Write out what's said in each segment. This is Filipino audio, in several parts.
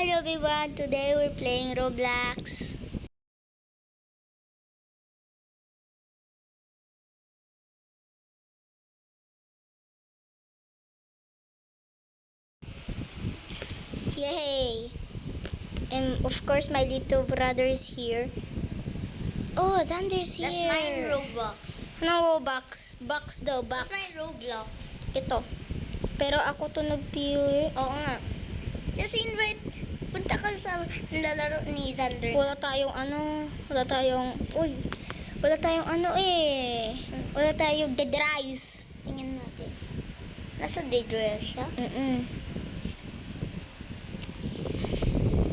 Hello everyone, today we're playing Roblox. Yay! And of course my little brother is here. Oh, Xander's here. That's my Roblox. No Robux. Box daw, box. That's my Roblox. Ito. Pero ako to nagpili. Oo nga. Just invite, punta ka sa lalaro ni Xander. Wala tayong wala tayong wala tayong dead rise. Tingnan natin. Nasa Dead Rail siya?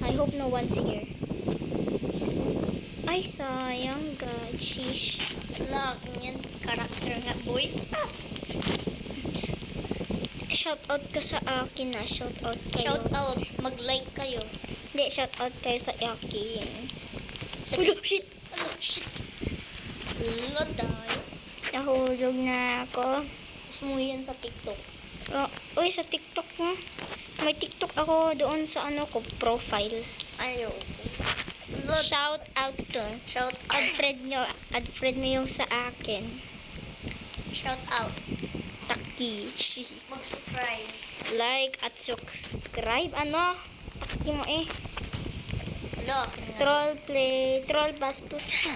I hope no one's here. Ay, sayang, God. Sheesh. Wala, ganyan. Karakter nga, boy. Shout out ka sa akin na. Shout out kayo. Shout out. Mag-like kayo. Hindi, shout out kayo sa akin. Sa Shit! shit. Wala tayo. Nahulog na ako. Gusto mo yan sa TikTok. Uy, sa TikTok mo. May TikTok ako doon sa ko, profile. Ayaw. Shout out to. Shout out. Add friend mo yung sa akin. Shout out. Taki. Mag-subscribe. Like at subscribe. Taki mo eh. Wala. Troll bastos.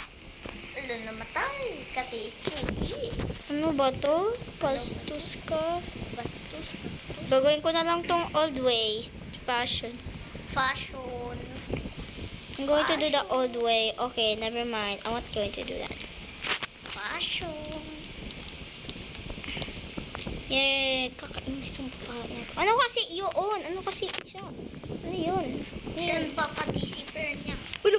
Wala, namatay. Kasi spooky. Ano ba to? Bastos ka. Bastos. Gagawin ko na lang tong old way. Fashion. Fashion. I'm going to do the old way. Okay, never mind. I'm not going to do that. Fashion. Yay! Kakainis tong babae. Ano kasi yun? Ano kasi siya? Ano yun? Siya ang papadisiper niya. Ulo!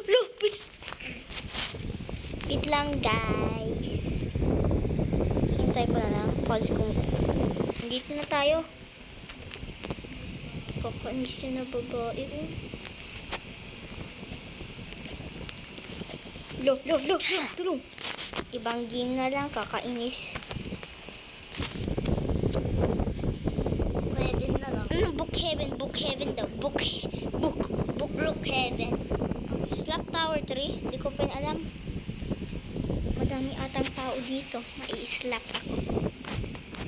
Wait lang, guys. Hintay ko na lang. Pause ko. Nandito na tayo. Kakainis yun na babae. Lo! Tulong! Ibang game na lang. Kakainis. Heaven na lang. Book heaven daw. Book Brookhaven. Slap Tower 3? Hindi ko pa alam. Madami atang tao dito. Mai-slap ako.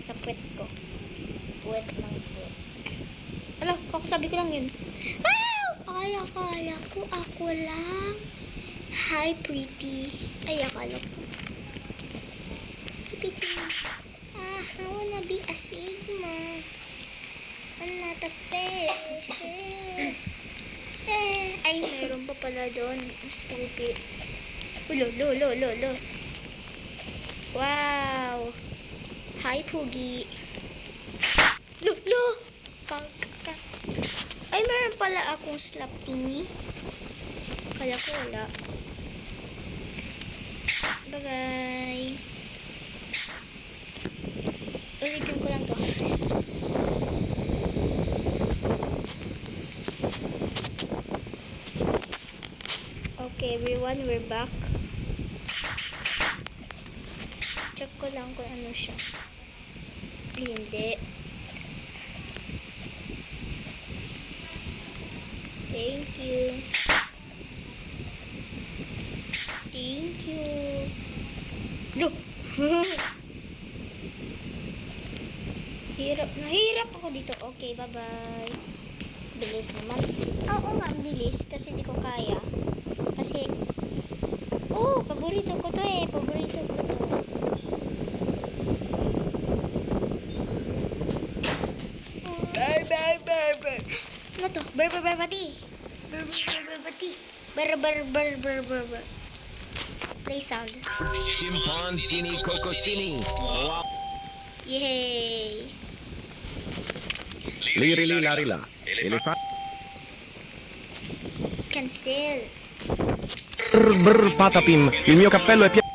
Sa puwet ko. Puwet lang po. Ano? Kakusabi ko lang yun. Akala ko ako lang. Hi, pretty. Ay, akala ko. Keep it in. I wanna be a Sigma. I'm not a fair. Ay, meron pa pala doon. Stupid. Lo. Wow. Hi, Pugi. Lo. Ay, meron pala akong slap tingi. Kala ko wala. Bye-bye. Ulitin ko lang to. Okay, everyone, we're back. Check ko lang kung ano siya. Hindi. Thank you. Look! Nahirap ako dito. Okay, bye-bye. Bilis naman. Oo nga, bilis. Kasi di ko kaya. Kasi, paborito ko to eh. Paborito ko to. Ber. Ano to? Ber pati. Ber. Play sound. Scimpanzini cocosini. Yay! Lirili larila. Elefant. Cancel. Patapim. Il mio cappello è pieno.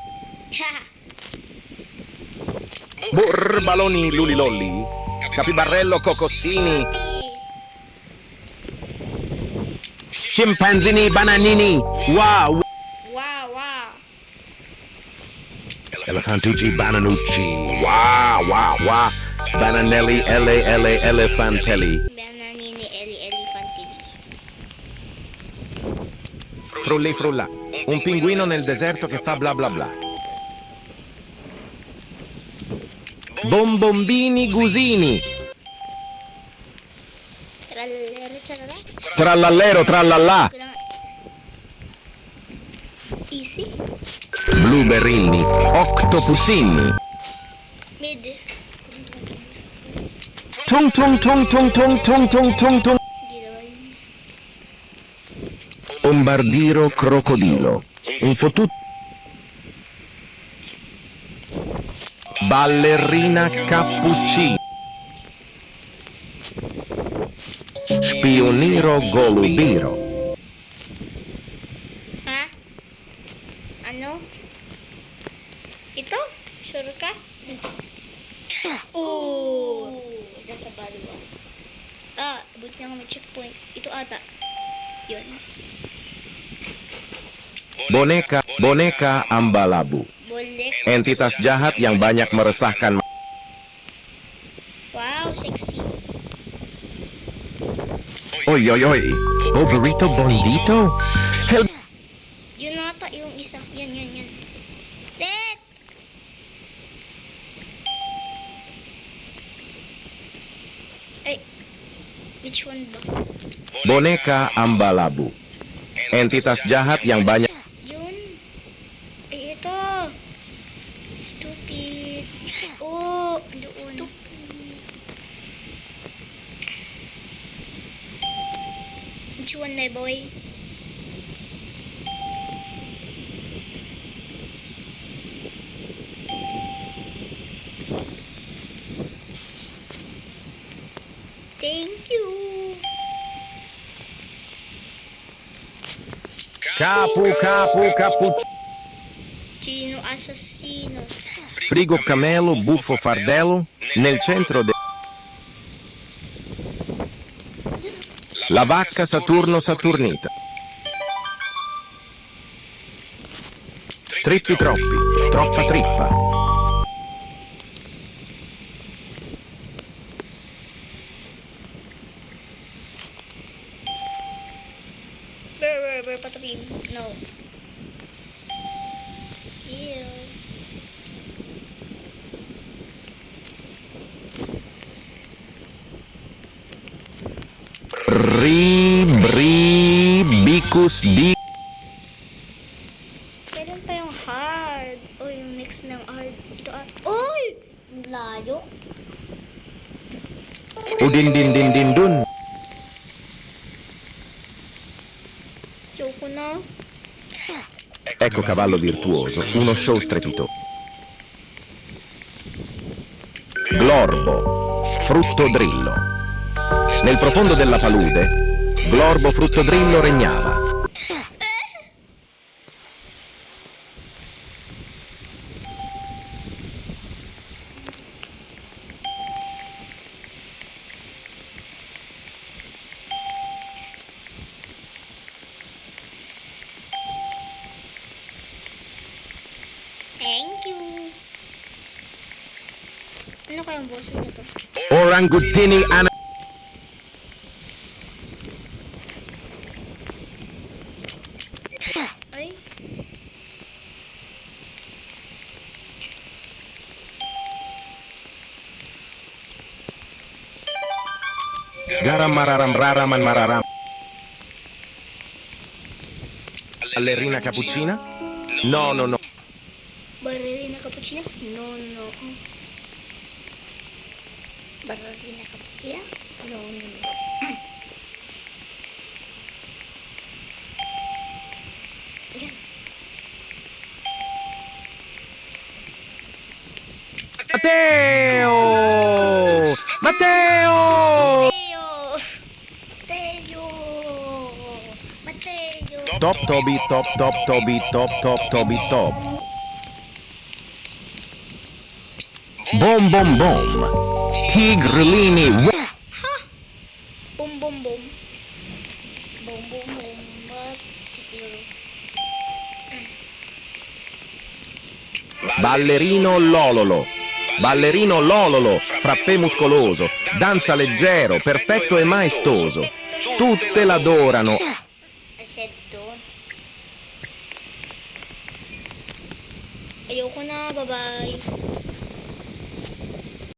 Baloni lulilolli. Capibarello cocossini. Scimpanzini bananini. Wow. Elefantucci bananucci. Wow. Bananelli elefantelli. Bananini elefantelli. Frulli frulla. Un pinguino nel deserto che fa bla bla bla. Bombombini gusini. Trallero, tralala. Trallallero trallallà. Kailangan... Easy. Blueberrini. Octopusini. Mid. Tung tung tung tung tung tung tung tung tung. Hindi naman yun. Bombardiro crocodilo. Un fottuto. Ballerina cappuccino. Spioniro golubiro. Ha? Ano? Ito? Sure ka? Oh! Nasa baliwa. Buti na nga may checkpoint. Ito ata. Yun. Boneka, boneka ambalabu. Bolek. Entitas jahat yang banyak meresahkan. Wow, sexy. Oy, oy, oy. Oh, burrito bondito. Help. Yun ata yung isa. Yan. Let! Ay. Which one ba? Boneka ambalabu. Entitas jahat yang banyak. Yun. Ay, ito. Stupid. Oh, doon. Which one na boy? Thank you. Capu, capu, capu. Chino assassino. Frigo camelo, buffo fardello. Nel centro de... La vacca Saturno Saturnita. Trippi troppi. Troppa trippa. Burr, patapim. No. Ew. Bicus di... Kailan pa yung hard? O yung mix ng hard. Ito Oy! Ang layo. Udin din din din dun. Yoko na. Ecco cavallo virtuoso, uno show strepitoso. Glorbo, frutto drillo. Nel profondo della palude, Glorbo frutto drillo regnava. Thank you. Ano kayang boses na to? Orangutini ana... Ay. Garam mararam raraman mararam. Ballerina cappuccina? No, no, no. Ballerina cappuccino? No. Ballerina cappuccino? No. Yan. Matteo! Matteo! Teo! Matteo! Top Toby, top top Toby, top top Toby, top. Bom bom bom. Tigrolini. Boom, boom, boom. Boom, boom, boom. Ballerino Lololo. Ballerino Lololo, frappè muscoloso, danza leggero, perfetto e maestoso. Tutte l'adorano. I said don't. Ayoko na. Bye-bye.